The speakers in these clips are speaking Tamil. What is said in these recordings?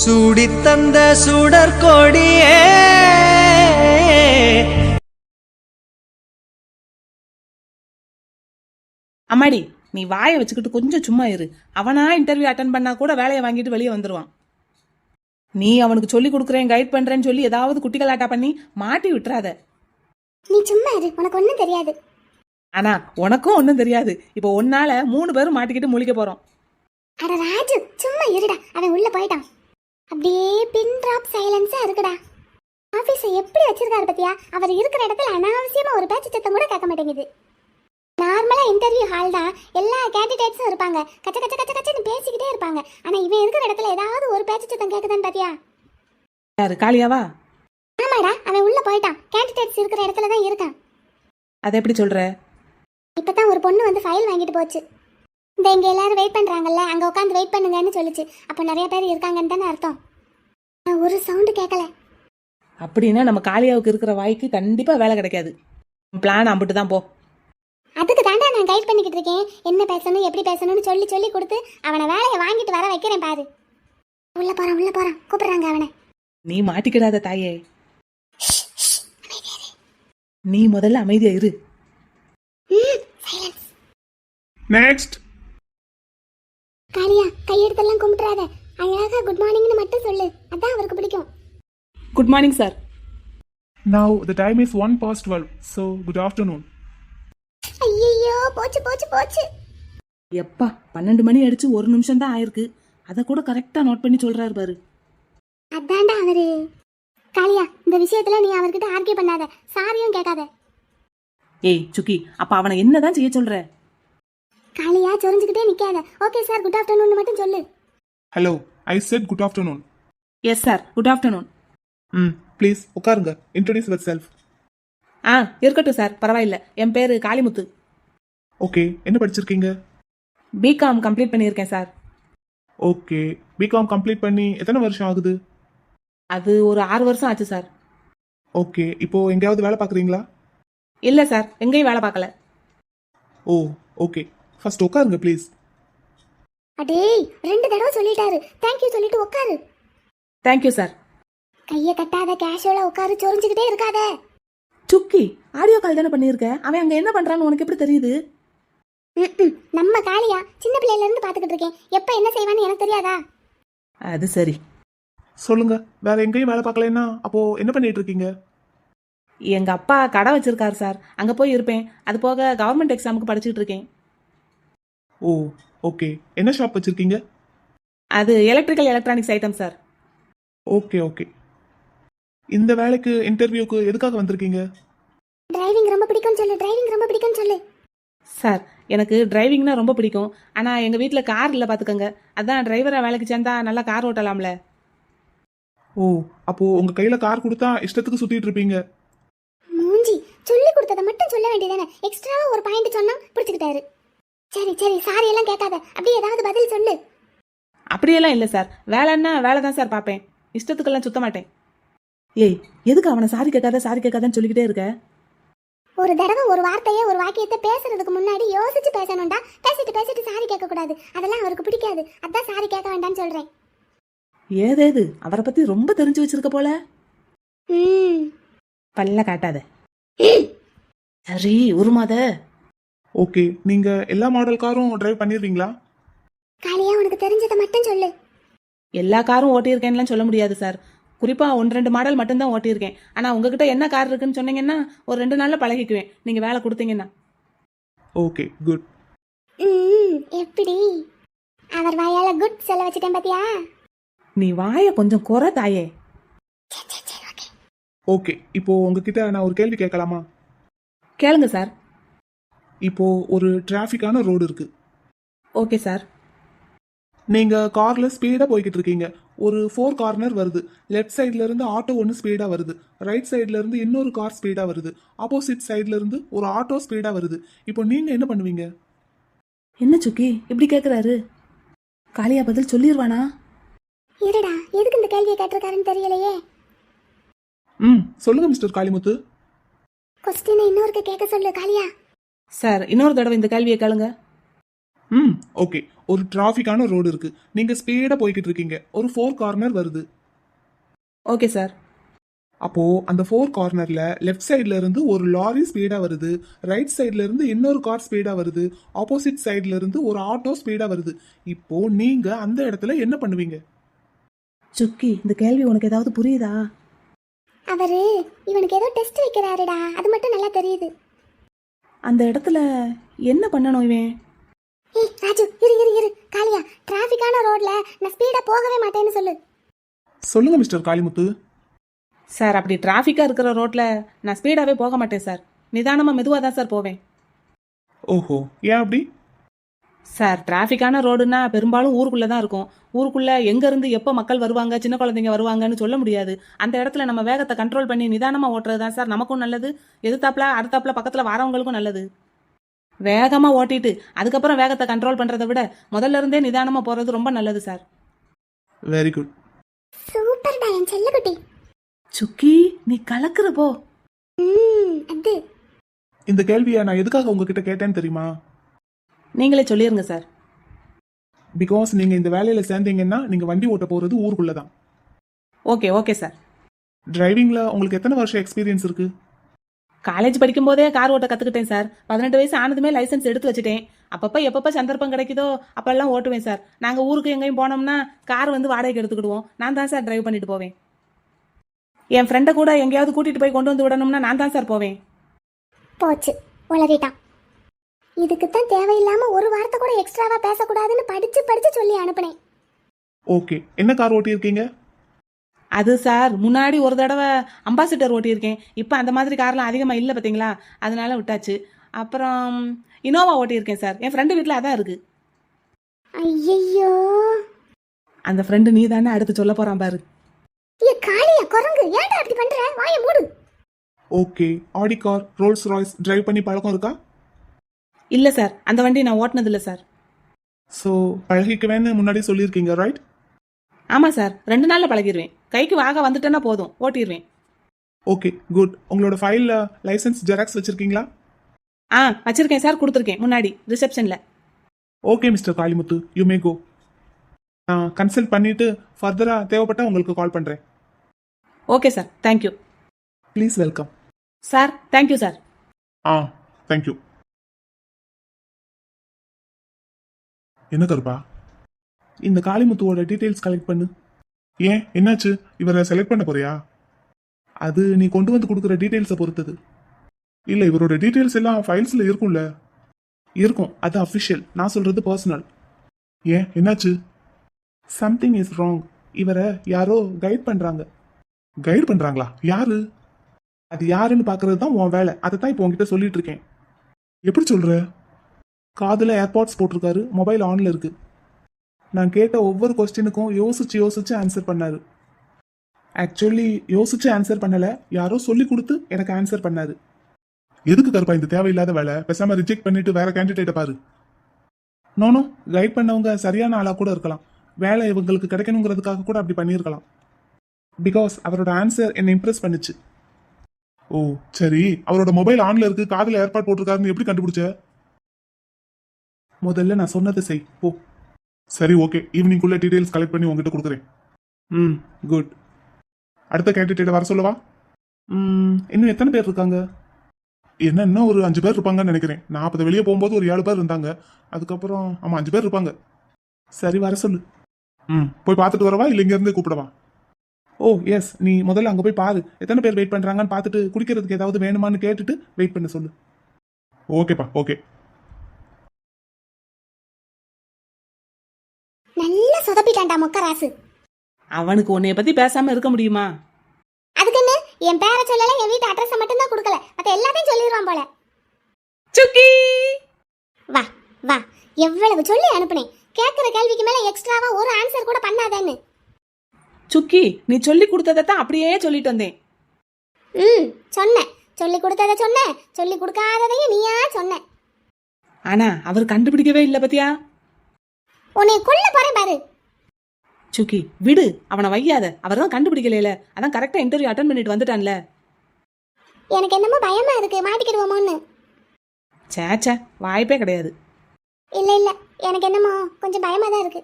சூடித்தந்த சுடற்கொடியே. அம்மாடி, நீ வாயை வச்சுக்கிட்டு கொஞ்சம் சும்மா இரு. அவனா இன்டர்வியூ அட்டன் பண்ணா கூட வேலையை வாங்கிட்டு வெளியே வந்துருவான். நீ அவனுக்கு சொல்லி கொடுக்குறேன் கைட் பண்றேன்னு சொல்லி ஏதாவது குட்டிகளாட்டா பண்ணி மாட்டி விட்டுறாத. நீ சும்மா இரு, உனக்கு ஒன்றும் தெரியாது. ஆனா உனக்கும் ஒன்றும் தெரியாது. இப்போ ஒன்னால 3 பேரும் மாட்டிக்கிட்டு முழிக்க போறோம். அட ராஜு, சும்மா இருடா. அவன் உள்ள போயிட்டான். அப்படியே பின் டிராப் சைலன்ஸா இருக்குடா. ஆபீஸை எப்படி வச்சிருக்காரு பத்தியா? அவர் இருக்கிற இடத்துல அனாவசியமா ஒரு பேச்சு சத்தம் கூட கேட்க மாட்டேங்குது. நார்மலா இன்டர்வியூ ஹால் தான், எல்லா கேண்டிடேட்ஸும் இருப்பாங்க, கச்ச கச்ச கச்ச கச்சன்னு பேசிக்கிட்டே இருப்பாங்க. ஆனா இவன் இருக்கிற இடத்துல ஏதாவது ஒரு பேச்சு சத்தம் கேட்குதான்னு பாத்தியா? யாரு, காளியாவா? ஆமாடா, அவன் உள்ள போயிட்டான். கேண்டிடேட்ஸ் இருக்கிற இடத்துல தான் இருக்கான். அதை எப்படி சொல்ற? இப்பதான் ஒரு பொண்ணு வந்து ஃபைல் வாங்கிட்டு போச்சு. இந்த இங்க எல்லாரும் வெயிட் பண்றாங்கல்ல, அங்க உட்காந்து வெயிட் பண்ணுங்கன்னு சொல்லிச்சு. அப்போ நிறைய பேர் இருக்காங்கன்னு தானே அர்த்தம். ஒரு சவுண்டு கேட்கல. அப்படின்னா நம்ம காளியாவுக்கு இருக்கிற வாய்க்கு கண்டிப்பா வேலை கிடைக்காது. பிளான் அம்பிட்டு தான் போ. அதுக்கு தாண்டா நான் கைட் பண்ணிக்கிட்டு இருக்கேன். என்ன பேசணும் எப்படி பேசணும்னு சொல்லி சொல்லி கொடுத்து அவனை வேலையை வாங்கிட்டு வர வைக்கிறேன் பாரு. உள்ள போறான் கூப்பிடுறாங்க அவனை. நீ மாட்டிக்கிடாத தாயே. நீ முதல்ல அமைதியா இரு. நெக்ஸ்ட். காளியா, கையெடுத்தெல்லாம் கும்பிட்டுறாத. அழகா குட் மார்னிங்னு மட்டும் சொல்லு, அதான் அவருக்கு பிடிக்கும். Good morning sir. Now the time is 1:12, so good afternoon. ஐயோ, போச்சு போச்சு போச்சு. எப்பா 12 மணி அடிச்சு 1 நிமிஷம் தான் ஆயிருக்கு. அதை கூட கரெக்டா நோட் பண்ணி சொல்றாரு பாரு. அதான்டா அவரு. காளியா, இந்த விஷயத்துல நீ அவர்கிட்ட ஆர்கியூ பண்ணாத, சாரியும் கேட்காத. ஏய் சுக்கி, அப்ப அவனை என்னதான் செய்ய சொல்ற? காளியா, சொரிஞ்சுக்கிட்டே நிக்காத. ஓகே சார், குட் ஆஃப்டர்நூன் மட்டும் சொல்லு. Hello, I said good afternoon. Yes sir, good afternoon. Please உட்காருங்க. Introduce yourself. இருக்கட்டும் சார், பரவாயில்ல. என் பேரு காளிமுத்து. ஓகே, என்ன படிச்சிருக்கீங்க? பிகாம் கம்ப்ளீட் பண்ணியிருக்கேன் சார். ஓகே, பிகாம் கம்ப்ளீட் பண்ணி எத்தனை வருஷம் ஆகுது? அது ஒரு 6 வருஷம் ஆச்சு சார். ஓகே, இப்போ எங்கேயாவது வேலை பார்க்குறீங்களா? இல்ல சார், எங்கேயும் வேலை பார்க்கல. ஓ ஓகே, ஃபர்ஸ்ட் உட்காருங்க ப்ளீஸ். அடேய், 2 தடவை சொல்லிட்டாரு. தேங்க்யூ சொல்லிட்டு உட்காரு. Thank you sir. கையை கட்டாத, கேஷுவலா உட்காரு, சொரிஞ்சுக்கிட்டே இருக்காத. சுக்கி, ஆடியோ கால் தானே பண்ணியிருக்க. அவன் அங்க என்ன பண்றான்னு உனக்கு எப்படி தெரியுது? நம்ம காளியா சின்ன பிள்ளையில இருந்து பாத்துக்கிட்டு இருக்கேன். எப்ப என்ன செய்வான்னு எனக்கு தெரியாதா? அது சரி. சொல்லுங்க, வேற எங்கேயும் வேலை பார்க்கலன்னா அப்போ என்ன பண்ணிட்டு இருக்கீங்க? எங்க அப்பா கடை வச்சிருக்காரு சார், அங்க போய் இருப்பேன். அது போக கவர்மெண்ட் எக்ஸாமுக்கு படிச்சுட்டு இருக்கேன். ஓ ஓகே, என்ன ஷாப் வச்சிருக்கீங்க? அது electrical electronics item sir. Okay okay, இந்த வேலைக்கு இன்டர்வியூக்கு எதுக்காக வந்திருக்கீங்க? டிரைவிங் ரொம்ப பிடிக்கும்னு சொல்லு, டிரைவிங் ரொம்ப பிடிக்கும்னு சொல்லு. சார், எனக்கு டிரைவிங்னா ரொம்ப பிடிக்கும். ஆனா எங்க வீட்ல கார் இல்ல பாத்துக்கங்க. அதான் டிரைவரா வேலைக்கு சேர்ந்தா நல்லா கார் ஓட்டலாம்ல. ஓ, அப்போ உங்க கையில கார் கொடுத்தா இஷ்டத்துக்கு சுத்திட்டு இருப்பீங்க. மூஞ்சி, சொல்லி கொடுத்ததை மட்டும் சொல்ல வேண்டியதானே. எக்ஸ்ட்ராவா ஒரு பாயிண்ட் சொன்னா பிடிச்சுக்கிட்டாரு. சரி சரி, சாரி எல்லாம் கேட்காத, அப்படியே ஏதாவது பதில் சொல்லு. அப்படியெல்லாம் இல்லை சார், வேலைன்னா வேலை தான் சார் பார்ப்பேன். இஷ்டத்துக்கெல்லாம் சுத்த மாட்டேன். ஏய், எதுக்கு அவனை சாரி கேட்காதான்னு சொல்லிக்கிட்டே இருக்க? ஒரு தடவை ஒரு வார்த்தையை ஒரு வாக்கியத்தை பேசுறதுக்கு முன்னாடி யோசிச்சு பேசணும்டா. பேசிட்டு சாரி கேட்க கூடாது, அதெல்லாம் அவருக்கு பிடிக்காது. அதான் சாரி கேட்க வேண்டாம்னு சொல்றேன். ஏதேது அவரை பத்தி ரொம்ப தெரிஞ்சு வச்சிருக்க போல. பல்ல காட்டாத. சரி, உருமாத. ஓகே, நீங்க எல்லா மாடல் காரும் டிரைவ் பண்ணிருவீங்களா? காளியா, உனக்கு தெரிஞ்சதை மட்டும் சொல்லு. எல்லா காரும் ஓட்டியிருக்கேன்லாம் சொல்ல முடியாது சார். குறிப்பா 1-2 மாடல் மட்டும்தான் ஓட்டியிருக்கேன். ஆனா உங்ககிட்ட என்ன கார் இருக்குன்னு சொன்னீங்கன்னா ஒரு 2 நாள்ல பழகிக்குவேன், நீங்க வேலை கொடுத்தீங்கன்னா. Okay, good. எப்படி அவர் வாயால குட் சொல்ல வச்சிட்டேன் பாத்தியா? நீ வாய கொஞ்சம் குறை தாயே. ஓகே, இப்போ உங்ககிட்ட நான் ஒரு கேள்வி கேட்கலாமா? கேளுங்க சார். இப்போ ஒரு டிராஃபிக்கான ரோடு இருக்கு. Okay sir. நீங்க கார்ல ஸ்பீடா போய்கிட்டு இருக்கீங்க. ஒரு 4 கார்னர் வருது. லெஃப்ட் சைட்ல இருந்து ஆட்டோ ஒன்று ஸ்பீடா வருது. ரைட் சைட்ல இருந்து இன்னொரு கார் ஸ்பீடா வருது. ஆப்போசிட் சைட்ல இருந்து ஒரு ஆட்டோ ஸ்பீடா வருது. இப்போ நீங்க என்ன பண்ணுவீங்க? என்ன சுக்கி இப்படி கேக்குறாரு? காளியா பதில் சொல்லிடுவானா? இருடா, எதுக்கு இந்த கேள்வியை கேட்டிருக்காருன்னு தெரியலையே. சொல்லுங்க மிஸ்டர் காளிமுத்து. கொஸ்டினை இன்னொருக்கு கேட்க சொல்லு காளியா. சார், இன்னொரு தடவை இந்த கேள்வியை கேளுங்க. ஓகே, ஒரு டிராஃபிக்கான ரோடு இருக்கு. நீங்க ஸ்பீடா போய்கிட்டு இருக்கீங்க. ஒரு 4 கார்னர் வருது. Okay sir. அப்போ அந்த 4 கார்னர்ல லெஃப்ட் சைடுல இருந்து ஒரு லாரி ஸ்பீடா வருது, ரைட் சைடுல இருந்து இன்னொரு கார் ஸ்பீடா வருது, ஆப்போசிட் சைடுல இருந்து ஒரு ஆட்டோ ஸ்பீடா வருது. இப்போ நீங்க அந்த இடத்துல என்ன பண்ணுவீங்க? சுக்கி, இந்த கேள்வி உனக்கு ஏதாவது புரியுதா? அவரு இவனுக்கு ஏதோ டெஸ்ட் வைக்கிறாருடா, அது மட்டும் நல்லா தெரியுது. அந்த இடத்துல என்ன பண்ணணும் இவன்? ஏய் ராஜு, இரு இரு இரு. காளியா, டிராஃபிக்கான ரோட்ல நான் ஸ்பீடா போகவே மாட்டேன்னு சொல்லு. சொல்லுங்க மிஸ்டர் காளிமுத்து. சார், அப்படி டிராஃபிக்காக இருக்கிற ரோட்டில் நான் ஸ்பீடாகவே போக மாட்டேன் சார். நிதானமாக மெதுவாக தான் சார் போவேன். ஓஹோ, ஏன் அப்படி? சார், டிராஃபிக்கான ரோடுன்னா பெரும்பாலும் ஊருக்குள்ளே தான் இருக்கும். ஊருக்குள்ளே எங்கேருந்து எப்போ மக்கள் வருவாங்க, சின்ன குழந்தைங்க வருவாங்கன்னு சொல்ல முடியாது. அந்த இடத்துல நம்ம வேகத்தை கண்ட்ரோல் பண்ணி நிதானமாக ஓட்டுறது தான் சார் நமக்கும் நல்லது, எதிர்த்தாப்புல அடுத்தாப்புல பக்கத்தில் வரவங்களுக்கும் நல்லது. வேகமாக ஓட்டிட்டு அதுக்கப்புறம் வேகத்தை கண்ட்ரோல் பண்ணுறதை விட முதல்ல இருந்தே நிதானமாக போகிறது ரொம்ப நல்லது சார். Very good. சூப்பர்டா என் செல்லக்குட்டி. சுக்கி, நீ கலக்குற போ. அது இந்த கேள்வியை நான் எதுக்காக உங்ககிட்ட கேட்டேன்னு தெரியுமா? நீங்களே சொல்லிருங்க சார். பிகாஸ் நீங்க இந்த வேலையில சேர்ந்தீங்கன்னா நீங்க வண்டி ஓட்ட போறது ஊருக்குள்ள தான். Okay okay sir. டிரைவிங்ல உங்களுக்கு எத்தனை வருஷம் எக்ஸ்பீரியன்ஸ் இருக்கு? காலேஜ் படிக்கும் போதே கார் ஓட்ட கற்றுக்கிட்டேன் சார். 18 வயசு ஆனதுமே லைசன்ஸ் எடுத்து வச்சுட்டேன். அப்பப்போ எப்பப்போ சந்தர்ப்பம் கிடைக்குதோ அப்பெல்லாம் ஓட்டுவேன் சார். நாங்கள் ஊருக்கு எங்கேயும் போனோம்னா கார் வந்து வாடகைக்கு எடுத்துக்கிடுவோம். நான் தான் சார் டிரைவ் பண்ணிட்டு போவேன். என் ஃப்ரெண்டை கூட எங்கேயாவது கூட்டிகிட்டு போய் கொண்டு வந்து விடணும்னா நான் தான் சார் போவேன். போச்சு, உளறிட்டான். இதுக்கு தான் தேவையில்லாம ஒரு வார்த்தை கூட எக்ஸ்ட்ராவா பேசக்கூடாதுன்னு படிச்சு படிச்சு சொல்லி அனுப்புனேன். ஓகே, என்ன கார் ஓட்டி இருக்கீங்க? அது சார், முன்னாடி ஒரு தடவை அம்பாசிடர் ஓட்டியிருக்கேன். இப்போ அந்த மாதிரி கார்லாம் அதிகமாக இல்லை பார்த்தீங்களா, அதனால விட்டாச்சு. அப்புறம் இனோவா ஓட்டியிருக்கேன் சார். என் ஃப்ரெண்டு வீட்டில் அதான் இருக்குது. ஐயோ, அந்த ஃப்ரெண்டு நீ தானே அடுத்து சொல்ல போகிறான் பாரு. ஏ காளியா குரங்கு, ஏன்டா அப்படி பண்ற? வாயை மூடு. Okay, Audi car, Rolls Royce drive பண்ணி பழக்கம் இருக்கா? இல்லை சார், அந்த வண்டி நான் ஓட்டினதில்லை சார். ஸோ பழகிக்குவேன்னு முன்னாடி சொல்லியிருக்கீங்க, ரைட்? ஆமாம் சார், 2 நாளில் பழகிடுவேன். கைக்கு வாக வந்துட்டேன்னா போதும், ஓட்டிடுவேன். Okay, good. உங்களோட ஃபைலில் லைசன்ஸ் ஜெராக்ஸ் வச்சிருக்கீங்களா? வச்சிருக்கேன் சார், கொடுத்துருக்கேன் முன்னாடி ரிசப்ஷனில். Okay mister Kalimuthu, you may go. நான் கன்சல்ட் பண்ணிட்டு ஃபர்தராக தேவைப்பட்டால் உங்களுக்கு கால் பண்ணுறேன். Okay sir, thank you. Please welcome. Sir, thank you sir. Thank you. என்ன கருப்பா, இந்த காளிமுத்துவோட டீட்டெயில்ஸ் கலெக்ட் பண்ணு. ஏன், என்னாச்சு? இவரை செலக்ட் பண்ண போறியா? அது நீ கொண்டு வந்து கொடுக்குற டீட்டெயில்ஸை பொறுத்தது. இல்லை, இவரோட டீட்டெயில்ஸ் எல்லாம் ஃபைல்ஸில் இருக்கும்ல? இருக்கும், அது அஃபிஷியல். நான் சொல்றது பர்சனல். ஏன், என்னாச்சு? Something is wrong. இவரை யாரோ கைட் பண்றாங்க. கைட் பண்றாங்களா? யாரு? அது யாருன்னு பார்க்கறது தான் உன் வேலை. அதை தான் இப்போ உங்ககிட்ட சொல்லிட்டு இருக்கேன். எப்படி சொல்ற? காதில் ஏர்பாட்ஸ் போட்டிருக்காரு, மொபைல் ஆன்ல இருக்கு. நான் கேட்ட ஒவ்வொரு கொஸ்டினுக்கும் யோசிச்சு யோசிச்சு ஆன்சர் பண்ணாரு. ஆக்சுவலி யோசிச்சு ஆன்சர் பண்ணல, யாரோ சொல்லி கொடுத்து எனக்கு ஆன்சர் பண்ணாரு. எதுக்கு கருப்பா இந்த தேவையில்லாத வேலை? பேசாம ரிஜெக்ட் பண்ணிட்டு வேற கேண்டிடேட்டை பாரு. நோனோ, கைட் பண்ணவங்க சரியான ஆளா கூட இருக்கலாம். வேலை இவங்களுக்கு கிடைக்கணுங்கிறதுக்காக கூட அப்படி பண்ணியிருக்கலாம். பிகாஸ் அவரோட ஆன்சர் என்னை இம்ப்ரெஸ் பண்ணுச்சு. ஓ சரி, அவரோட மொபைல் ஆன்ல இருக்கு, காதில் ஏர்பாட் போட்டிருக்காருன்னு எப்படி கண்டுபிடிச்ச? முதல்ல நான் சொன்னதை செய் போ. சரி, ஓகே, ஈவினிங்குள்ள டீடைல்ஸ் கலெக்ட் பண்ணி உங்ககிட்ட கொடுக்குறேன். குட். அடுத்த கேண்டிடேட் வர சொல்லவா? இன்னும் எத்தனை பேர் இருக்காங்க? இன்னும் ஒரு 5 பேர் இருப்பாங்கன்னு நினைக்கிறேன். நான் அப்போ வெளியே போகும்போது ஒரு 7 பேர் இருந்தாங்க. அதுக்கப்புறம் 5 பேர் இருப்பாங்க. சரி, வர சொல்லு. போய் பார்த்துட்டு வரவா இல்லை இங்கேருந்து கூப்பிடவா? ஓ எஸ், நீ முதல்ல அங்கே போய் பாரு, எத்தனை பேர் வெயிட் பண்ணுறாங்கன்னு பார்த்துட்டு குடிக்கிறதுக்கு ஏதாவது வேணுமான்னு கேட்டுட்டு வெயிட் பண்ண சொல்லு. ஓகேப்பா, ஓகே. நல்லா சொதப்பிட்டான்டா மொக்கராசு. அவனுக்கு உன்னைய பத்தி பேசாம இருக்க முடியுமா? அதுக்குன்னு என் பேரை சொல்லல, என் வீட்டு அட்ரஸ் மட்டும் தான் கொடுக்கல, மத்த எல்லாத்தையும் சொல்லிடுவான் போல. சுக்கி, வா வா, எவ்வளவு சொல்லி அனுப்புனேன். கேட்கிற கேள்விக்கு மேல எக்ஸ்ட்ராவா ஒரு ஆன்சர் கூட பண்ணாதேன்னு. சுக்கி, நீ சொல்லி கொடுத்ததை தான் அப்படியே சொல்லிட்டு வந்தேன். சொன்னேன், சொல்லி கொடுத்ததை சொன்னேன், சொல்லி கொடுக்காததையும் நீயா சொன்ன. ஆனா அவர் கண்டுபிடிக்கவே இல்லை பத்தியா? உன்னை கொல்ல போறேன் பாரு. சுக்கி, விடு, அவனை வையாத. அவர் தான் கண்டுபிடிக்கல, அதான் கரெக்டா இன்டர்வியூ அட்டன் பண்ணிட்டு வந்துட்டான்ல. எனக்கு என்னமோ பயமா இருக்கு, மாட்டிக்கிடுவோமோன்னு. சேச்சா, வாய்ப்பே கிடையாது. இல்ல இல்ல, எனக்கு என்னமோ கொஞ்சம் பயமா தான் இருக்கு.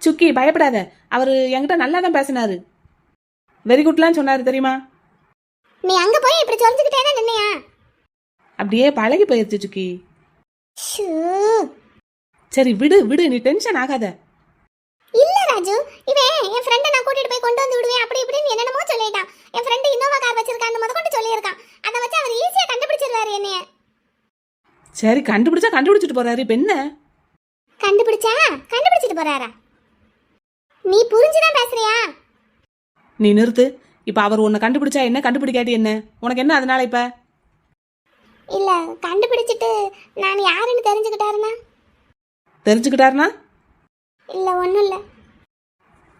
சுக்கி பயப்படாத, அவர் என்கிட்ட நல்லா தான் பேசினாரு, வெரி குட்லாம் சொன்னாரு தெரியுமா. நீ அங்க போய் இப்படி சொல்லிக்கிட்டே தான் நின்னையா? அப்படியே பழகி போயிருச்சு சுக்கி. ஷூ. சரி விடு விடு, நீ டென்ஷன் ஆகாத. இல்ல ராஜு, இவன் என் ஃப்ரெண்டை நான் கூட்டிட்டு போய் கொண்டு வந்து விடுவேன் அப்படி இப்படின்னு என்னென்னமோ சொல்லிட்டான். என் ஃப்ரெண்டு இன்னோவா கார் வச்சிருக்கான்னு முத கொண்டு சொல்லியிருக்கான். அதை வச்சு அவர் ஈஸியா கண்டுபிடிச்சிருவாரு என்னைய. சரி கண்டுபிடிச்சா கண்டுபிடிச்சிட்டு போறாரு, இப்ப என்ன? கண்டுபிடிச்சிட்டு போறாரா? நீ புரிஞ்சுதான் பேசுறியா? நீ நிறுத்து. இப்ப அவர் உன்னை கண்டுபிடிச்சா என்ன, கண்டுபிடிக்காட்டி என்ன, உனக்கு என்ன அதனால? இப்ப இல்ல, கண்டுபிடிச்சிட்டு நான் யாருன்னு தெரிஞ்சுக்கிட்டாருன்னா? தெரிஞ்சுக்கிட்டாருனா? இல்ல, ஒண்ணும் இல்ல.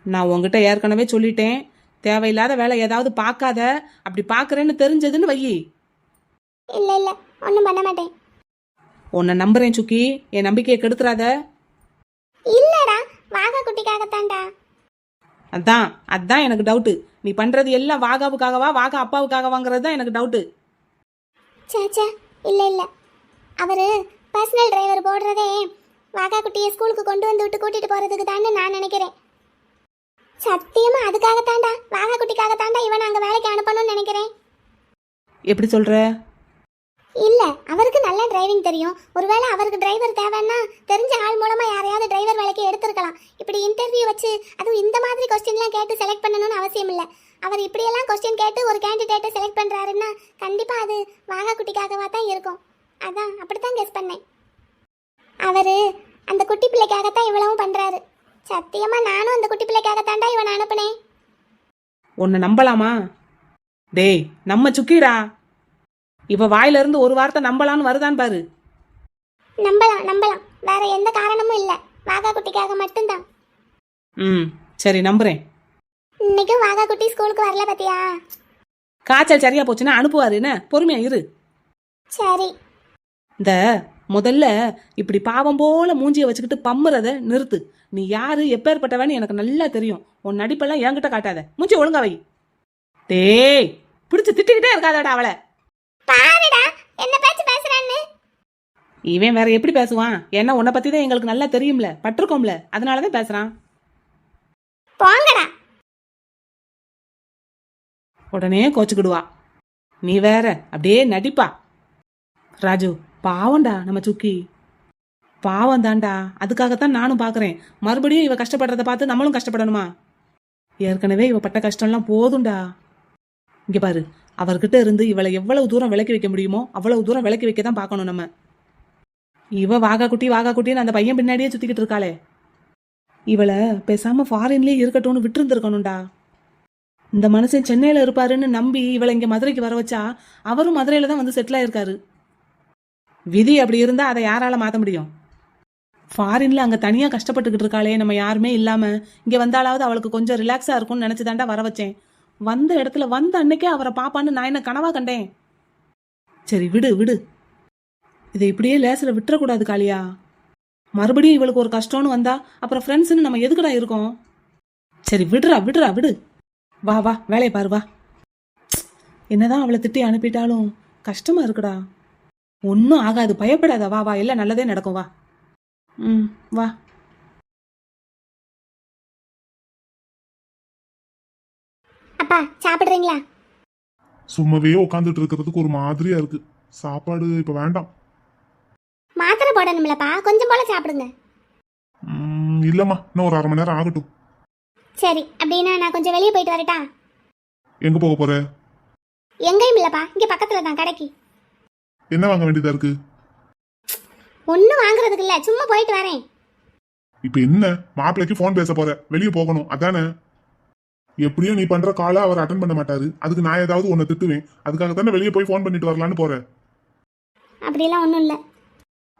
நான் உங்ககிட்ட ஏற்கனவே சொல்லிட்டேன், தேவையில்லாத வேலை ஏதாவது பார்க்காத. அப்படி பார்க்கறேன்னு தெரிஞ்சதுன்னு வையி. இல்ல இல்ல, ஒண்ணும் பண்ண மாட்டேன். உன்னை நம்புறேன் சுக்கி, என் நம்பிக்கையை கெடுத்துறாத. இல்லடா, வாகா குட்டிக்காகத்தான்டா. அதான் அதான் எனக்கு டவுட்டு. நீ பண்றது எல்லாம் வாகாவுக்காகவா வாகா அப்பாவுக்காகவாங்கிறது தான் எனக்கு டவுட்டு. சேச்சே, இல்ல இல்ல. அவரு பர்சனல் டிரைவர் போடுறதே வாகா குட்டியை ஸ்கூலுக்கு கொண்டு வந்து விட்டு கூட்டிட்டு போறதுக்கு தான்னு நான் நினைக்கிறேன். சத்தியமா அதுக்காகத்தான்டா, வாகா குட்டிக்காகத்தான்டா இவனை அங்க வேலைக்கு அனுப்பணும்னு நினைக்கிறேன். எப்படி சொல்ற? இல்ல, அவருக்கு நல்லா டிரைவிங் தெரியும். ஒருவேளை அவருக்கு டிரைவர் தேவைன்னா தெரிஞ்ச ஆள் மூலமா யாரையாவது டிரைவர் வேலைக்கு எடுத்துருக்கலாம். இப்படி இன்டர்வியூ வச்சு அதுவும் இந்த மாதிரி கொஸ்டின்லாம் கேட்டு செலக்ட் பண்ணணும்னு அவசியம் இல்லை. அவர் இப்படியெல்லாம் கொஸ்டின் கேட்டு ஒரு கேண்டிடேட்டை செலக்ட் பண்றாருன்னா கண்டிப்பா அது வாகா குட்டிக்காகவா தான் இருக்கும். அதான் அப்படித்தான் கெஸ் பண்ணேன். அவரு அந்த குட்டி பிள்ளைக்காகத்தான் இவ்வளவும் பண்றாரு. சத்தியமா நானும் அந்த குட்டி பிள்ளைக்காகத்தான்டா இவனை அனுப்புனேன். உன்னை நம்பலாமா? டேய் நம்ம சுக்கிடா, இப்ப வாயில இருந்து ஒரு வார்த்தை நம்பலான்னு வருதான் பாரு. நம்பலாம், வேற எந்த காரணமும் இல்ல, வாகா குட்டிக்காக மட்டும்தான். சரி நம்புறேன். இன்னைக்கும் வாகா குட்டி ஸ்கூலுக்கு வரல பாத்தியா? காய்ச்சல் சரியா போச்சுன்னா அனுப்புவாரு, என்ன பொறுமையா இரு. சரி. இந்த முதல்ல இப்படி பாவம் போல மூஞ்சிய வச்சுக்கிட்டு பம்முறத நிறுத்து. நீ யாரு எப்பேற்பட்டவன்னு எனக்கு நல்லா தெரியும். உன் நடிப்பெல்லாம் என்கிட்ட காட்டாத, மூஞ்சி ஒழுங்கா வை. டேய் பிடிச்சு திட்டிக்கிட்டே இருக்காதடா அவளை. பாருடா என்ன பேச்சு பேசுறான்னு. இவன் வேற எப்படி பேசுவான்? ஏன்னா உன்னை பத்தி தான் எங்களுக்கு நல்லா தெரியும்ல, பட்டிருக்கோம்ல, அதனாலதான் பேசுறான். போங்கடா. உடனே கோச்சுக்கிடுவா. நீ வேற அப்படியே நடிப்பா. ராஜு பாவம்டா நம்ம சுக்கி, பாவம் தான்டா. அதுக்காகத்தான் நானும் பாக்குறேன். மறுபடியும் இவ கஷ்டப்படுறத பார்த்து நம்மளும் கஷ்டப்படணுமா? ஏற்கனவே இவ பட்ட கஷ்டம்லாம் போதும்டா. இங்க பாரு, அவர்கிட்ட இருந்து இவளை எவ்வளவு தூரம் விலக்கி வைக்க முடியுமோ அவ்வளவு தூரம் விலக்கி வைக்க தான் பார்க்கணும் நம்ம. இவ வாகா குட்டின்னு அந்த பையன் பின்னாடியே சுத்திக்கிட்டு இருக்காளே, இவளை பேசாம ஃபாரின்லயே இருக்கட்டும்னு விட்டுருந்துருக்கணும்டா. இந்த மனுஷன் சென்னையில இருப்பாருன்னு நம்பி இவளை இங்க மதுரைக்கு வர வச்சா அவரும் மதுரையில தான் வந்து செட்டில் ஆயிருக்காரு. விதி அப்படி இருந்தா அதை யாரால மாத்த முடியும்? ஃபாரின்ல அங்க தனியா கஷ்டப்பட்டுக்கிட்டு இருக்காளே, நம்ம யாருமே இல்லாம இங்க வந்தாலாவது அவளுக்கு கொஞ்சம் ரிலாக்ஸா இருக்கும்னு நினைச்சுதாண்டா வர வச்சேன். வந்த இடத்துல வந்த அன்னைக்கே அவரை பாப்பான்னு நான் என்ன கனவா கண்டேன்? சரி விடு விடு, இதை இப்படியே லேசில விட்டுறக்கூடாது காளியா. மறுபடியும் இவளுக்கு ஒரு கஷ்டம்னு வந்தா அப்புறம் ஃப்ரெண்ட்ஸ்ன்னு நம்ம எதுக்குடா இருக்கோம்? சரி விடுறா விடுறா விடு. வா வா வேலையை பாரு வா. என்னதான் அவளை திட்டி அனுப்பிட்டாலும் கஷ்டமா இருக்குடா. ஒன்னும் ஆகாது, பயப்படாத. வா வா, எல்லாம் நல்லதே நடக்கும். வா. வா. அப்பா சாப்பிடுறீங்களா? சும்மாவே உட்காந்துட்டு இருக்கிறதுக்கு ஒரு மாதிரியா இருக்கு. சாப்பாடு இப்ப வேண்டாம். மாத்திரை போடணும்லப்பா, கொஞ்சம் போல சாப்பிடுங்க. இல்லம்மா, இன்னும் ஒரு 1/2 மணி நேரம் ஆகட்டும். சரி, அப்படின்னா நான் கொஞ்சம் வெளியே போயிட்டு வரட்டா? எங்க போக போற? எங்கேயும் இல்லப்பா, இங்க பக்கத்துல தான் கடைக்கு. என்ன வாங்க வேண்டியதா இருக்கு? ஒன்னும் வாங்குறதுக்கு இல்ல, சும்மா போயிட்டு வரேன். இப்ப என்ன, மாப்பிள்ளைக்கு போன் பேச போற, வெளியே போகணும் அதானே? எப்படியும் நீ பண்ற காலை அவர் அட்டன் பண்ண மாட்டாரு, அதுக்கு நான் ஏதாவது உன்னை திட்டுவேன். அதுக்காக தானே வெளியே போய் போன் பண்ணிட்டு வரலான்னு போற. அப்படியெல்லாம் ஒன்றும் இல்லை.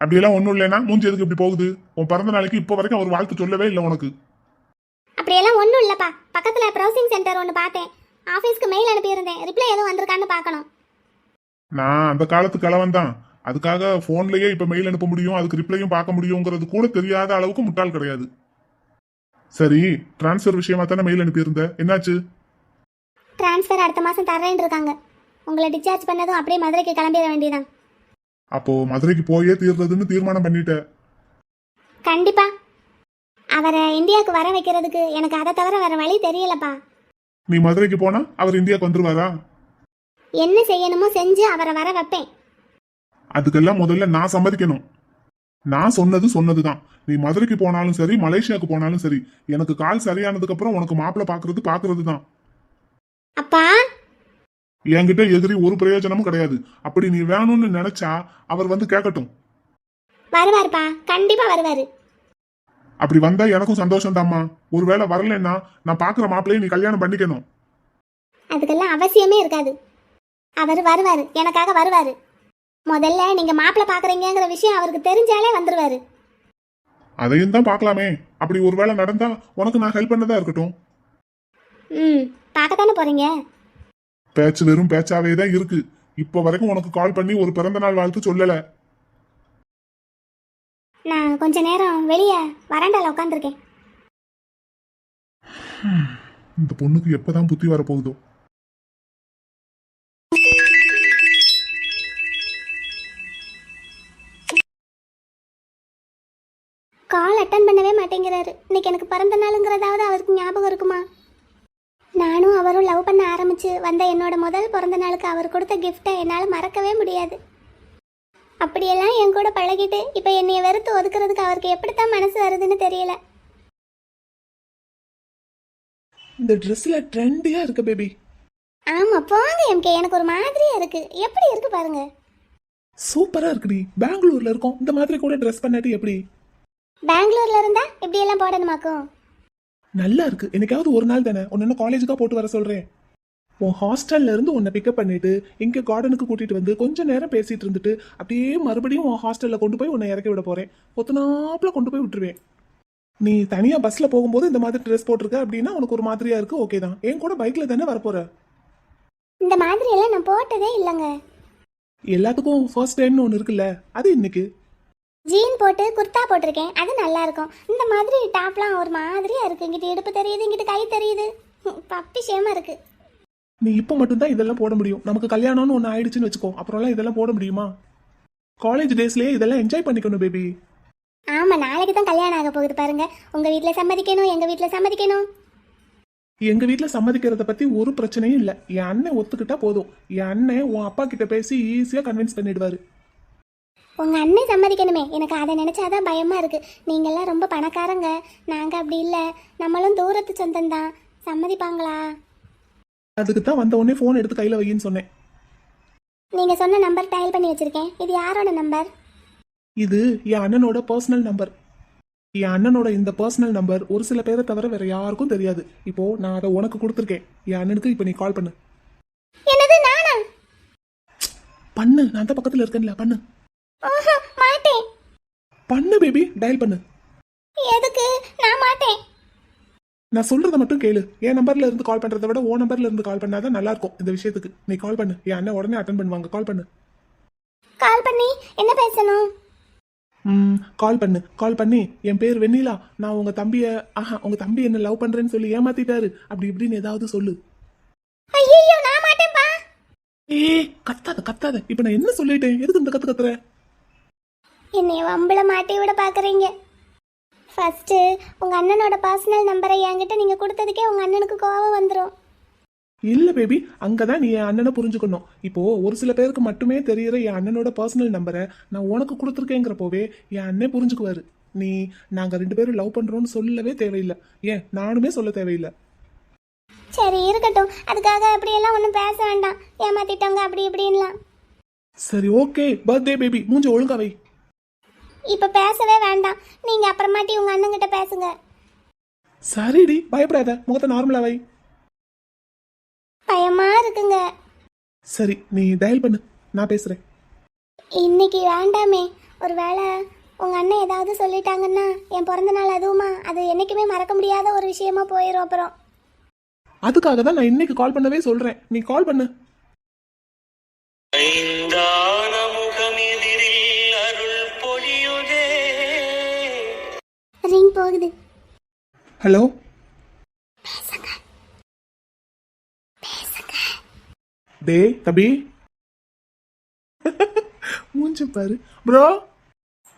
அப்படியெல்லாம் ஒன்றும் இல்லைன்னா மூஞ்சி எதுக்கு இப்படி போகுது? உன் பிறந்த நாளைக்கு இப்போ வரைக்கும் அவர் வாழ்த்து சொல்லவே இல்லை உனக்கு. அப்படியெல்லாம் ஒன்றும் இல்லைப்பா, பக்கத்தில் ப்ரௌசிங் சென்டர் ஒன்று பார்த்தேன். ஆஃபீஸ்க்கு மெயில் அனுப்பியிருந்தேன், ரிப்ளை எதுவும் வந்திருக்கான்னு பார்க்கணும். நான் அந்த காலத்து கிழவன் தான். அதுக்காக போன்லயே இப்ப மெயில் அனுப்ப முடியும், அதுக்கு ரிப்ளையும் பார்க்க முடியுங்கிறது கூட தெரியாத அளவுக்கு முட்டாள் கிடையாது. சரி, டிரான்ஸ்ஃபர் விஷயமா தானே மெயில் அனுப்பியிருந்த, என்னாச்சு? டிரான்ஸ்ஃபர் அடுத்த மாதம் தரேன்னு இருக்காங்க. உங்களை டிஸ்சார்ஜ் பண்ணதும் அப்படியே மதுரைக்கு கிளம்பிட வேண்டியதான். அப்போ மதுரைக்கு போயே தீர்றதுன்னு தீர்மானம் பண்ணிட்ட? கண்டிப்பா அவரை இந்தியாவுக்கு வர வைக்கிறதுக்கு எனக்கு அதை தவிர வேற வழி தெரியலப்பா. நீ மதுரைக்கு போனா அவர் இந்தியாவுக்கு வந்துருவாரா? என்ன செய்யணுமோ செஞ்சு அவரை வர வைப்பேன். அதுக்கெல்லாம் முதல்ல நான் சம்மதிக்கணும். நான் சொன்னதுதான். நீ மதுரைக்கு போனாலும் சரி, மலேசியாவுக்கு போனாலும் சரி, எனக்கு கால் சரியானதுக்கு அப்புறம் உனக்கு மாப்பிள்ளை பாக்குறது தான். அப்பா என்கிட்ட எதிரி ஒரு பிரயோஜனமும் கிடையாது. அப்படி நீ வேணும்னு நினைச்சா அவர் வந்து கேட்கட்டும். வருவாருப்பா, கண்டிப்பா வருவாரு. அப்படி வந்தா எனக்கும் சந்தோஷம் தாம்மா. ஒருவேளை வரலன்னா நான் பாக்குற மாப்பிள்ளையை நீ கல்யாணம் பண்ணிக்கணும். அதுக்கெல்லாம் அவசியமே இருக்காது. அவர் வருவாரு, எனக்காக வருவாரு. முதல்ல நீங்க மாப்பிள்ளை பாக்குறீங்கிற விஷயம் அவருக்கு தெரிஞ்சாலே வந்துருவாரு. அதையும் தான் பார்க்கலாமே. அப்படி ஒருவேளை நடந்தா உனக்கு நான் ஹெல்ப் பண்ணதா இருக்கட்டும். பார்க்கத்தானே போறீங்க. பேச்சு வெறும் பேச்சாவே தான் இருக்கு. இப்ப வரைக்கும் உனக்கு கால் பண்ணி ஒரு பிறந்த நாள் வாழ்த்து சொல்லல. நான் கொஞ்ச நேரம் வெளியே வராண்டால உட்காந்துருக்கேன். இந்த பொண்ணுக்கு எப்பதான் புத்தி வரப்போகுதோ. கால் அட்டன் பண்ணவே மாட்டேங்கிறாரு. இன்னைக்கு எனக்கு பிறந்த நாளுங்கிறதாவது அவருக்கு ஞாபகம் இருக்குமா? நானும் அவரும் லவ் பண்ண ஆரம்பிச்சு வந்த என்னோட முதல் பிறந்த நாளுக்கு அவர் கொடுத்த கிஃப்டை என்னால் மறக்கவே முடியாது. அப்படியெல்லாம் என் கூட பழகிட்டு இப்போ என்னைய வெறுத்து ஒதுக்குறதுக்கு அவருக்கு எப்படித்தான் மனசு வருதுன்னு தெரியல. இந்த ட்ரெஸ்ல ட்ரெண்டியா இருக்கு பேபி. ஆமா போங்க எம்கே, எனக்கு ஒரு மாதிரியா இருக்கு. எப்படி இருக்கு பாருங்க. சூப்பரா இருக்குடி. பெங்களூர்ல இருக்கோம், இந்த மாதிரி கூட ட்ரெஸ் பண்ணாட்டி எப்படி? பெங்களூர்ல இருந்தா இப்படி எல்லாம் போடணுமாக்கும்? நல்லா இருக்கு. என்னைக்காவது ஒரு நாள் தானே உன்ன காலேஜுக்கா போட்டு வர சொல்றேன். உன் ஹாஸ்டல்ல இருந்து உன்னை பிக்கப் பண்ணிட்டு இங்க கார்டனுக்கு கூட்டிட்டு வந்து கொஞ்ச நேரம் பேசிட்டு இருந்துட்டு அப்படியே மறுபடியும் உன் ஹாஸ்டல்ல கொண்டு போய் உன்னை இறக்கி விட போறேன். கொத்தனாப்புல கொண்டு போய் விட்டுருவேன். நீ தனியா பஸ்ல போகும்போது இந்த மாதிரி ட்ரெஸ் போட்டிருக்க அப்படின்னா உனக்கு ஒரு மாதிரியா இருக்கு. ஓகே தான். என் கூட பைக்ல தானே வரப்போற. இந்த மாதிரி எல்லாம் நான் போட்டதே இல்லைங்க. எல்லாத்துக்கும் ஃபர்ஸ்ட் டைம்னு ஒன்று இருக்குல்ல, அது இன்னைக்கு. ஜீன் போட்டு குர்தா போட்டிருக்கேன், அது நல்லா இருக்கும். இந்த மாதிரி டாப்லாம் ஒரு மாதிரியா இருக்கு. இங்கிட்டு இடுப்பு தெரியுது, இங்கிட்டு கை தெரியுது. பப்பி ஷேமா இருக்கு. நீ இப்போ மட்டும்தான் இதெல்லாம் போட முடியும். நமக்கு கல்யாணம்னு ஒன்று ஆயிடுச்சுன்னு வச்சுக்கோ, அப்புறம்லாம் இதெல்லாம் போட முடியுமா? காலேஜ் டேஸ்லயே இதெல்லாம் என்ஜாய் பண்ணிக்கணும் பேபி. ஆமா, நாளைக்கு தான் கல்யாணம் ஆக போகுது பாருங்க. உங்க வீட்டுல சம்மதிக்கணும், எங்க வீட்டுல சம்மதிக்கணும். எங்க வீட்டுல சம்மதிக்கிறத பத்தி ஒரு பிரச்சனையும் இல்ல. என் அண்ணன் ஒத்துக்கிட்டா போதும். என் அண்ணன் உன் அப்பா கிட்ட பேசி ஈஸியா கன்வின்ஸ் பண்ணிடுவாரு. உங்க அண்ணன் சம்மதிக்கணுமே, எனக்கு அதை நினைச்சாதான் பயமா இருக்கு. நீங்கெல்லாம் ரொம்ப பணக்காரங்க, நாங்க அப்படி இல்ல. நம்மளும் தூரத்து சொந்தம் தான். சம்மதிப்பாங்களா? அதுக்கு தான் வந்த உடனே போன் எடுத்து கையில வையின்னு சொன்னேன். நீங்க சொன்ன நம்பர் டயல் பண்ணி வச்சிருக்கேன். இது யாரோட நம்பர்? இது என் அண்ணனோட பர்சனல் நம்பர். என் அண்ணனோட இந்த பர்சனல் நம்பர் ஒரு சில பேரை தவிர வேற யாருக்கும் தெரியாது. இப்போ நான் அதை உனக்கு கொடுத்துருக்கேன். என் அண்ணனுக்கு இப்போ நீ கால் பண்ணு. என்னது, நானா? பண்ணு, நான் தான் பக்கத்துல இருக்கேன்ல, பண்ணு. ஓஹோ, மாட்டேன். பண்ணு பேபி, டயல் பண்ணு. எதுக்கு? நான் மாட்டேன். நான் சொல்றதை மட்டும் கேளு. என் நம்பர்ல இருந்து கால் பண்றதை விட ஓ நம்பர்ல இருந்து கால் பண்ணாதான் நல்லா இருக்கும் இந்த விஷயத்துக்கு. நீ கால் பண்ணு. என் அண்ணன் உடனே அட்டன் பண்ணுவாங்க. கால் பண்ணு. கால் பண்ணி என்ன பேசணும்? கால் பண்ணு. கால் பண்ணி என் பேர் வெண்ணிலா, நான் உங்க தம்பிய உங்க தம்பி என்ன லவ் பண்றேன்னு சொல்லி ஏமாத்திட்டாரு அப்படி இப்படின்னு ஏதாவது சொல்லு. ஐயோ, நான் மாட்டேன்பா. கத்தாத கத்தாத. இப்ப நான் என்ன சொல்லிட்டேன்? எதுக்கு இந்த கத்துற? என்னைய வம்பள மாட்டி விட பாக்குறீங்க. ஃபர்ஸ்ட் உங்க அண்ணனோட பர்சனல் நம்பரை என்கிட்ட நீங்க கொடுத்ததுக்கே உங்க அண்ணனுக்கு கோவம் வந்துடும். இல்ல பேபி, அங்கதான் நீ என் அண்ணனை புரிஞ்சுக்கணும். இப்போ ஒரு சில பேருக்கு மட்டுமே தெரியற என் அண்ணனோட பர்சனல் நம்பரை நான் உனக்கு கொடுத்துருக்கேங்கிறப்போவே என் அண்ணன் புரிஞ்சுக்குவாரு. நீ நாங்க 2 பேரும் லவ் பண்றோம்னு சொல்லவே தேவையில்லை. ஏன் நானுமே சொல்ல தேவையில்லை. சரி இருக்கட்டும், அதுக்காக அப்படியெல்லாம் ஒன்றும் பேச வேண்டாம். ஏமாத்திட்டாங்க அப்படி இப்படின்லாம். சரி ஓகே, பர்த்டே பேபி, மூஞ்ச ஒழுங்கா வை. இப்ப பேசவே வேண்டாம், நீங்க அப்புறமாட்டி உங்க அண்ணன் கிட்ட பேசுங்க. சரிடி, பயப்படாத, முகத்தை நார்மலா வை. பயமா இருக்குங்க. சரி நீ டயல் பண்ணு, நான் பேசுறேன். இன்னைக்கு வேண்டாமே. ஒருவேளை உங்க அண்ணன் ஏதாவது சொல்லிட்டாங்கன்னா என் பிறந்த நாள் அதுவுமா, அது என்னைக்குமே மறக்க முடியாத ஒரு விஷயமா போயிடும். அப்புறம் அதுக்காக தான் நான் இன்னைக்கு கால் பண்ணவே சொல்றேன். நீ கால் பண்ணு. ரிங் போகுது. ஹலோ, டே தம்பி. மூஞ்ச பாரு ப்ரோ.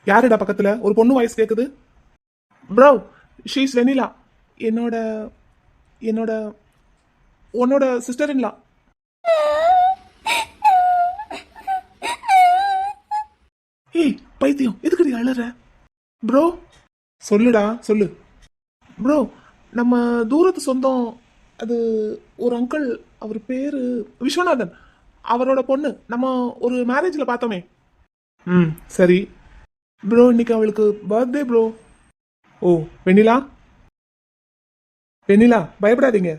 யாருடா பக்கத்துல? ஒரு பொண்ணு வாய்ஸ் கேக்குது. Bro she's vanilla. என்னோட என்னோட உன்னோட சிஸ்டர் இன்லா. ஏய் பைத்தியம், எதுக்குடி அழற? ப்ரோ சொல்லுடா சொல்லு. ப்ரோ நம்ம தூரத்து சொந்தம், அது ஒரு அங்கிள், அவர் பேரு விஸ்வநாதன், அவரோட பொண்ணு நம்ம ஒரு மேரேஜில் பார்த்தோமே. ம் சரி ப்ரோ, இன்னைக்கு அவளுக்கு பர்த்டே ப்ரோ. ஓ வெண்ணிலா, வெண்ணிலா பயப்படாதீங்க.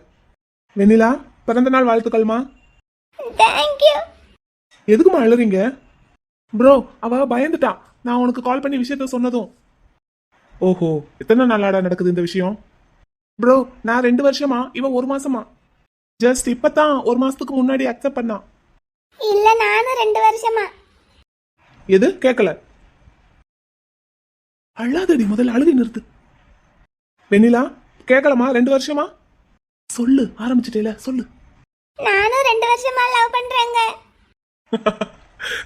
வெண்ணிலா பிறந்த நாள் வாழ்த்துக்கள்மா. தேங்க்யூ. எதுக்குமா அழுறீங்க? ப்ரோ அவ பயந்துட்டா, நான் உனக்கு கால் பண்ணி விஷயத்த சொன்னதும். ஓஹோ, எத்தனை நாளாடா நடக்குது இந்த விஷயம்? ப்ரோ நான் 2 வருஷமா, இவன் 1 மாசமா. ஜஸ்ட் இப்பதான் 1 மாசத்துக்கு முன்னாடி அக்செப்ட் பண்ணான். இல்ல நானும் 2 வருஷமா. எது கேட்கல? அழாதடி, முதல்ல அழுகை நிறுத்து. வெண்ணிலா கேட்கலமா, 2 வருஷமா? சொல்லு, ஆரம்பிச்சிட்டேல சொல்லு. நானும் 2 வருஷமா லவ் பண்றேங்க.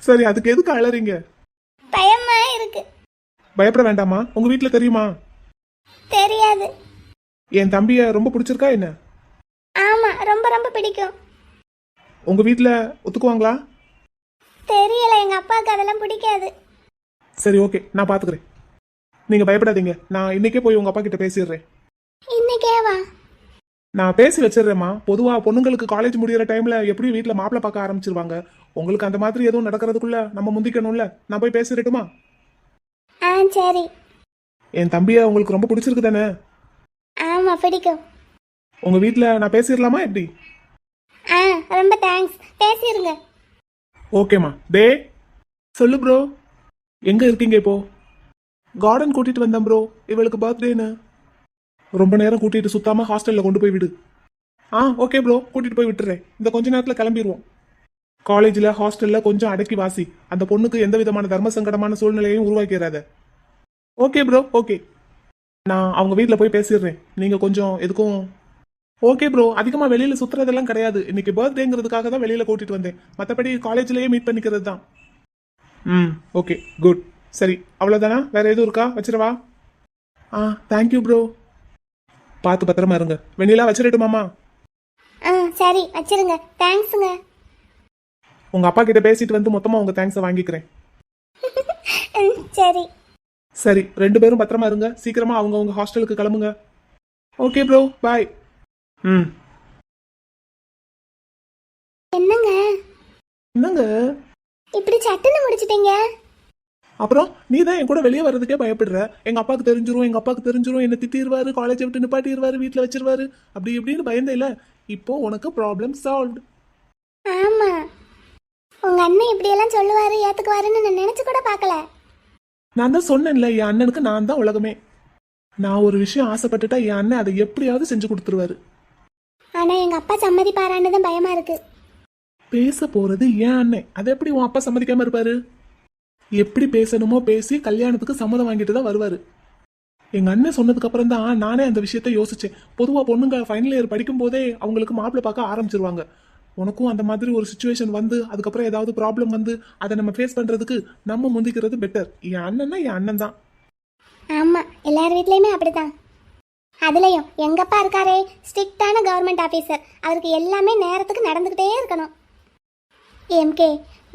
சரி அதுக்கு எதுக்கு அழறீங்க? பயமா இருக்கு. பயப்பட வேண்டாமா, உங்க வீட்ல தெரியுமா? தெரியாது. என் தம்பிய ரொம்ப பிடிச்சிருக்கா என்ன? ஆமா, ரொம்ப ரொம்ப பிடிக்கும். உங்க வீட்ல ஒத்துக்குவாங்களா? தெரியல, எங்க அப்பாவுக்கு அதெல்லாம் பிடிக்காது. சரி ஓகே, நான் பாத்துக்கிறேன். நீங்க பயப்படாதீங்க, நான் இன்னைக்கே போய் உங்க அப்பா கிட்ட பேசிடுறேன். இன்னைக்கே வா. நான் பேசி வச்சிடுறேம்மா. பொதுவா பொண்ணுங்களுக்கு காலேஜ் முடியிற டைம்ல எப்படியும் வீட்ல மாப்பிள்ளை பார்க்க ஆரம்பிச்சிருவாங்க. உங்களுக்கு அந்த மாதிரி எதுவும் நடக்கிறதுக்குள்ள நம்ம முந்திக்கணும்ல. நான் போய் பேசிடட்டுமா? ஆ சரி. என் தம்பிய உங்களுக்கு ரொம்ப பிடிச்சிருக்கு தானே? ஆமா பிடிக்கும். உங்க வீட்ல நான் பேசிடலாமா எப்படி? ஆ ரொம்ப தேங்க்ஸ், பேசிருங்க. ஓகேம்மா. டே சொல்லு ப்ரோ, எங்க இருக்கீங்க இப்போ? கார்டன் கூட்டிட்டு வந்தேன் ப்ரோ, இவளுக்கு பர்த்டேன்னு. ரொம்ப நேரம் கூட்டிட்டு சுத்தாம ஹாஸ்டல்ல கொண்டு போய் விடு. ஆ ஓகே ப்ரோ, கூட்டிட்டு போய் விட்டுறேன். இந்த கொஞ்ச நேரத்துல கிளம்பிடுவோம். காலேஜ்ல ஹாஸ்டல்ல கொஞ்சம் அடக்கி வாசி. அந்த பொண்ணுக்கு எந்த விதமான தர்ம சங்கடமான சூழ்நிலையும் உருவாக்கிறாத. Okay bro okay. நான் அவங்க வீட்டில் போய் பேசிடுறேன். நீங்க கொஞ்சம் எதுக்கும். ஓகே ப்ரோ, அதிகமா வெளியில சுத்துறதெல்லாம் கிடையாது. இன்னைக்கு பர்த்டேங்கிறதுக்காக தான் வெளியில கூட்டிட்டு வந்தேன். மற்றபடி காலேஜ்லயே மீட் பண்ணிக்கிறது தான். ம் ஓகே குட். சரி அவ்வளோதானா? வேற எதுவும் இருக்கா? வச்சிடவா? ஆ தேங்க்யூ ப்ரோ. பார்த்து பத்திரமா இருங்க. வெண்ணிலா வச்சிடட்டுமாமா? ஆ சரி வச்சிருங்க. தேங்க்ஸுங்க. உங்க அப்பா கிட்ட பேசிட்டு வந்து மொத்தமா உங்க தேங்க்ஸை வாங்கிக்கிறேன். சரி. சரி 2 பேரும் பத்திரமா இருங்க. சீக்கிரமா அவங்க ஹாஸ்டலுக்கு கிளம்புங்க. Okay bro bye. ம் என்னங்க என்னங்க? இப்படி சட்டுன்னு முடிச்சிட்டீங்க? அப்புறம் நீ தான் என் கூட வெளியே வர்றதுக்கே பயப்படுற. எங்க அப்பாவுக்கு தெரிஞ்சிரும், என்ன திட்டிடுவாரு, காலேஜை விட்டு நிப்பாட்டிடுவாரு, வீட்டில் வச்சிருவாரு, அப்படி இப்படின்னு பயந்தே இல்ல. இப்போ உனக்கு ப்ராப்ளம் சால்வ்டு. ஆமா, உங்க அண்ணன் இப்படி எல்லாம் சொல்லுவாரு ஏத்துக்குவாருன்னு நான் நினைச்சு கூட பார்க்கல. நான் தான் சொன்னேன்ல, என் அண்ணனுக்கு நான் தான் உலகமே. நான் ஒரு விஷயம் ஆசைப்பட்டுட்டா என் அண்ணன் அதை எப்படியாவது செஞ்சு கொடுத்துருவாரு. ஆனா எங்க அப்பா சம்மதிப்பாரான்னு தான் பயமா இருக்கு. பேச போறது என் அண்ணன், அதை எப்படி உன் அப்பா சம்மதிக்காம இருப்பாரு? எப்படி பேசணுமோ பேசி கல்யாணத்துக்கு சம்மதம் வாங்கிட்டு தான் வருவாரு. எங்க அண்ணன் சொன்னதுக்கு அப்புறம் தான் நானே அந்த விஷயத்த யோசிச்சேன். பொதுவா பொண்ணுங்க ஃபைனல் இயர் படிக்கும் போதே அவங்களுக்கு மாப்பிள்ளை பார்க்க ஆரம்பிச்சிருவாங்க. உனக்கும் அந்த மாதிரி ஒரு சுச்சுவேஷன் வந்து அதுக்கப்புறம் ஏதாவது ப்ராப்ளம் வந்து அதை நம்ம ஃபேஸ் பண்றதுக்கு நம்ம முந்திக்கிறது பெட்டர். என் அண்ணன்னா என் அண்ணன் தான். ஆமா, எல்லார் வீட்லயுமே அப்படிதான். அதுலயும் எங்க அப்பா இருக்காரே, ஸ்ட்ரிக்டான கவர்மெண்ட் ஆபீசர். அவருக்கு எல்லாமே நேரத்துக்கு நடந்துகிட்டே இருக்கணும். எம்கே,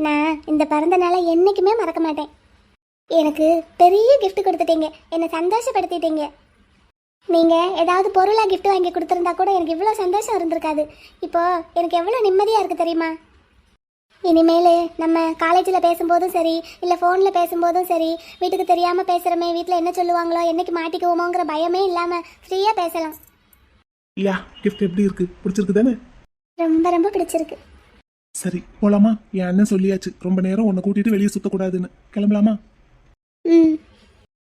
நான் இந்த பிறந்த நாளை என்னைக்குமே மறக்க மாட்டேன். எனக்கு பெரிய gift கொடுத்துட்டீங்க, என்னை சந்தோஷப்படுத்திட்டீங்க. நீங்க ஏதாவது பொருளா gift வாங்கி கொடுத்துருந்தா கூட எனக்கு இவ்வளோ சந்தோஷம் இருந்திருக்காது. இப்போ எனக்கு எவ்வளோ நிம்மதியா இருக்கு தெரியுமா? இனிமேல் நம்ம காலேஜில் பேசும்போதும் சரி, இல்லை ஃபோனில் பேசும்போதும் சரி, வீட்டுக்கு தெரியாமல் பேசுகிறோமே, வீட்டில் என்ன சொல்லுவாங்களோ, என்னைக்கு மாட்டிக்குவோமோங்கிற பயமே இல்லாமல் ஃப்ரீயாக பேசலாம். யா கிஃப்ட் எப்படி இருக்கு? பிடிச்சிருக்கு தானே? ரொம்ப ரொம்ப பிடிச்சிருக்கு. சரி போலாமா? என் அண்ணன் சொல்லியாச்சு, ரொம்ப நேரம் உன்னை கூட்டிட்டு வெளியே சுத்தக்கூடாதுன்னு. கிளம்பலாமா? ம்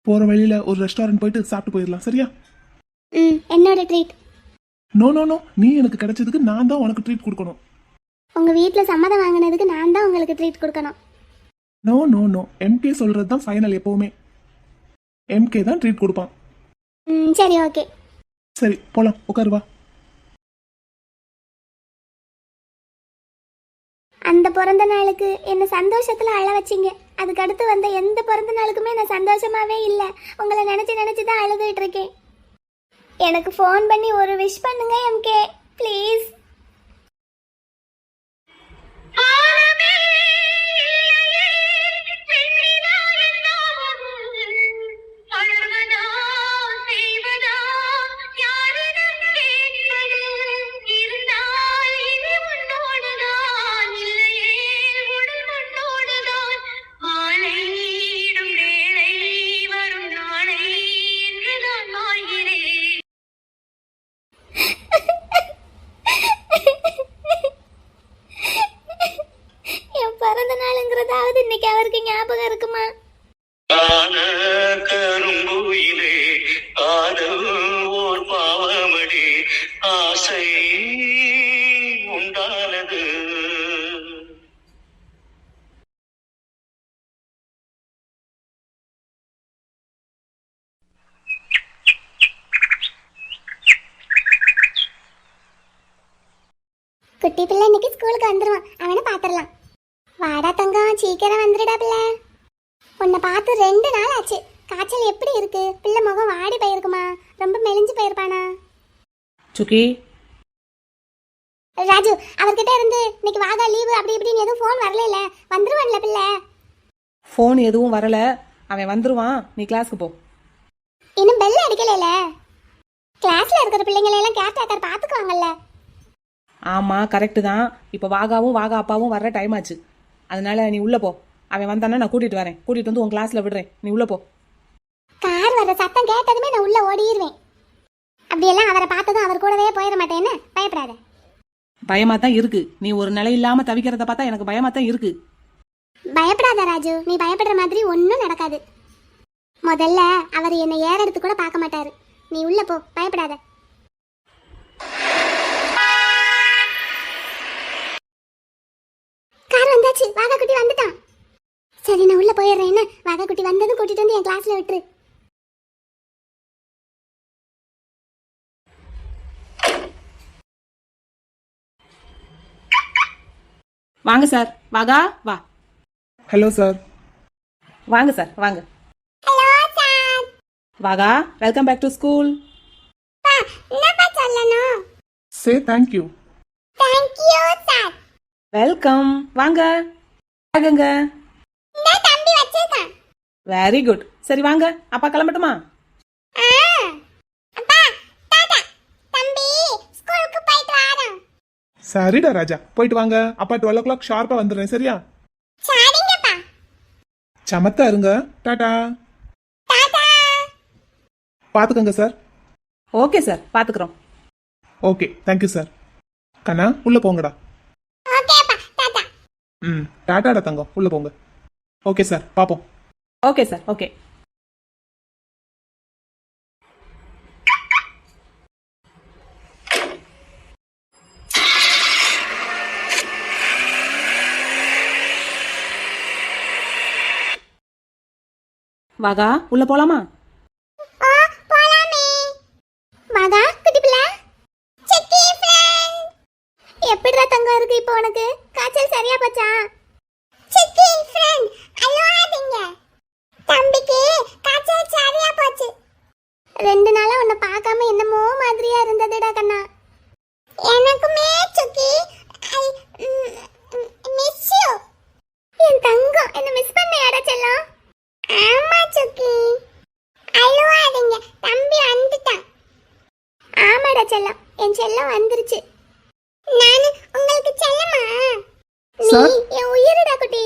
போற வழியில ஒரு ரெஸ்டாரண்ட் போயிட்டு சாப்பிட்டு போயிடலாம். சரியா? ம் என்னோட ட்ரீட். நோ நோ நோ, நீ எனக்கு கிடைச்சதுக்கு நான் தான் உனக்கு ட்ரீட் கொடுக்கணும். உங்கள் வீட்டில் சம்மதம் வாங்கினதுக்கு நான் தான் உங்களுக்கு ட்ரீட் கொடுக்கணும். நோ நோ நோ, எம்கே சொல்றது தான் ஃபைனல் எப்பவுமே. எம்கே தான் ட்ரீட் கொடுப்பான். ம் சரி ஓகே. சரி போலாம், உட்காருவா. அந்த பிறந்த நாளுக்கு என்ன சந்தோஷத்தில் அழ வச்சிங்க. அதுக்கு அடுத்து வந்த எந்த பிறந்த நாளுக்குமே நான் சந்தோஷமாவே இல்லை. உங்களை நினைச்சு தான் அழுதுட்டு இருக்கேன். எனக்கு ஃபோன் பண்ணி ஒரு விஷ் பண்ணுங்க எம்கே ப்ளீஸ். என் பிறந்த நாளுங்கிறதாவது இன்னைக்கு அவருக்கு ஞாபகம் இருக்குமா? கரும்புயிலே காதல் ஓர் பாவமடி ஆசை உண்டானது. குட்டி பிள்ளை இன்னைக்கு ஸ்கூலுக்கு வந்துருவான். அவனை பாத்திரலாம். வாடா தங்கம், சீக்கிரம் வந்துடுடா பிள்ளை. உன்னை பார்த்து 2 நாள் ஆச்சு. காய்ச்சல் எப்படி இருக்கு? பிள்ளை முகம் வாடி போயிருக்குமா? ரொம்ப மெலிஞ்சு போயிருப்பானா? சுக்கி, ராஜு அவர்கிட்ட இருந்து இன்னைக்கு வாகா லீவு அப்படி இப்படின்னு எதுவும் ஃபோன் வரல. வந்துருவான்ல பிள்ளை? ஃபோன் எதுவும் வரல, அவன் வந்துருவான். நீ கிளாஸ்க்கு போ. இன்னும் பெல் அடிக்கல. கிளாஸ்ல இருக்கிற பிள்ளைங்களை எல்லாம் கேர் டேக்கர் பாத்துக்குவாங்கல்ல. ஆமாம், கரெக்டு தான். இப்போ வாகாவும் வாகா அப்பாவும் வர்ற டைம் ஆச்சு. அதனால நீ உள்ளே போ. அவன் வந்தானே நான் கூட்டிகிட்டு வரேன். கூட்டிகிட்டு வந்து உன் கிளாஸில் விடுறேன். நீ உள்ளே போ. கார் வர சத்தம் கேட்டதுமே நான் உள்ள ஓடிடுவேன். அப்படியெல்லாம் அவரை பார்த்ததும் அவர் கூடவே போயிட மாட்டேன்னு பயப்படாத. பயமாக தான் இருக்கு. நீ ஒரு நிலை இல்லாமல் தவிக்கிறத பார்த்தா எனக்கு பயமாக தான் இருக்கு. பயப்படாத ராஜு, நீ பயப்படுற மாதிரி ஒன்றும் நடக்காது. முதல்ல அவர் என்னை ஏறெடுத்து கூட பார்க்க மாட்டாரு. நீ உள்ள போ, பயப்படாத. கார் வந்தாச்சு, வாகா குட்டி வந்துட்டான். சரி நான் உள்ள போயிடுறேன். என்ன வாகா குட்டி வந்ததும் கூட்டிட்டு வந்து என் கிளாஸ்ல விட்டுரு. வாங்க சார். வாகா வா. Hello sir. வாங்க சார், வாங்க. Hello sir. வாகா, வெல்கம் பேக் டு ஸ்கூல். என்னப்பா சொல்லணும்? Say thank you. Thank you sir. Welcome. வாங்க. வாங்குங்க. இந்த தம்பி வச்சிருக்கான். Very good. சரி வாங்க, அப்பா கிளம்பட்டுமா? அப்பா டாடா. தம்பி ஸ்கூலுக்கு போயிட்டு வாரோம். சரிடா ராஜா, போயிட்டு வாங்க. அப்பா 12 o'clock ஷார்ப்பா வந்துடுறேன். சரியா? சரிங்கப்பா. சமத்தா இருங்க. டாடா. டாடா. பாத்துக்கங்க சார். ஓகே சார், பார்த்துக்குறோம். Okay, thank you sir. கண்ணா உள்ள போங்கடா. ஓகேப்பா. டாடா. டாடாடா தங்கம், உள்ள போங்க. ஓகே சார், பாப்போம். Okay sir, okay. வாகா, உள்ள போலாமா? போலாமே. வாகா குட்டி பிள்ளை. சித்தி ஃப்ரெண்ட். எப்படிடா தங்கம் இருக்கு இப்போ உனக்கு? காய்ச்சல் சரியா போச்சா? சித்தி ஃப்ரெண்ட் அழுவாதீங்க. தம்பிக்கு காய்ச்சல் சரியா போச்சு. 2 நாளா உன்னை பார்க்காம என்னமோ மாதிரியா இருந்ததுடா கண்ணா. எனக்குமே சுக்கி ஐ மிஸ் யூ. என் தங்கம் என்ன மிஸ் பண்ணியாடா செல்லம்? ஆமா சுக்கி. அழுவாதீங்க, தம்பி வந்துட்டான். ஆமாடா செல்லம், என் செல்லம் வந்துருச்சு. நானு உங்களுக்கு செல்லமா? நீ சார்? என் உயிரிடா குட்டி.